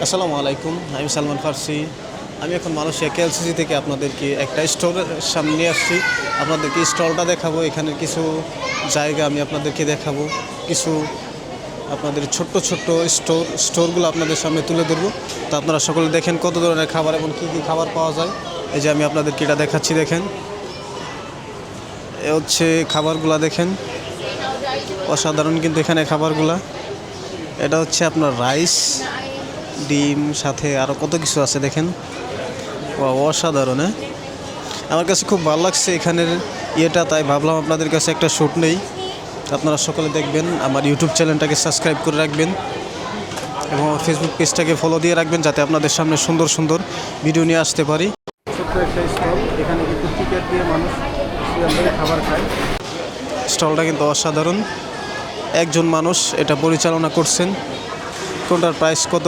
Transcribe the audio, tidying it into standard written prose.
আসসালামু আলাইকুম, আমি সালমান ফার্সি। আমি এখন মালয়েশিয়া কেএলসিসি থেকে আপনাদেরকে একটা স্টলের সামনে নিয়ে আসছি। আপনাদেরকে স্টলটা দেখাবো, এখানে কিছু জায়গা আমি আপনাদেরকে দেখাবো, কিছু আপনাদের ছোট্ট ছোট্ট স্টোরগুলো আপনাদের সামনে তুলে ধরবো। তো আপনারা সকলে দেখেন কত ধরনের খাবার এবং কী কী খাবার পাওয়া যায়। এই যে আমি আপনাদেরকে এটা দেখাচ্ছি, দেখেন এ হচ্ছে খাবারগুলা, দেখেন অসাধারণ কিন্তু এখানে খাবারগুলা। এটা হচ্ছে আপনার রাইস, ডিম, সাথে আরও কত কিছু আছে দেখেন। অসাধারণ, হ্যাঁ, আমার কাছে খুব ভালো লাগছে এখানের ইয়েটা, তাই ভাবলাম আপনাদের কাছে একটা শ্যুট নেই। আপনারা সকলে দেখবেন, আমার ইউটিউব চ্যানেলটাকে সাবস্ক্রাইব করে রাখবেন এবং আমার ফেসবুক পেজটাকে ফলো দিয়ে রাখবেন, যাতে আপনাদের সামনে সুন্দর সুন্দর ভিডিও নিয়ে আসতে পারি। ছোট্ট একটা স্টল, এখানে কিন্তু টিকিট দিয়ে মানুষ খাবার খায়। স্টলটা কিন্তু অসাধারণ, একজন মানুষ এটা পরিচালনা করছেন। কোনটার প্রাইস কত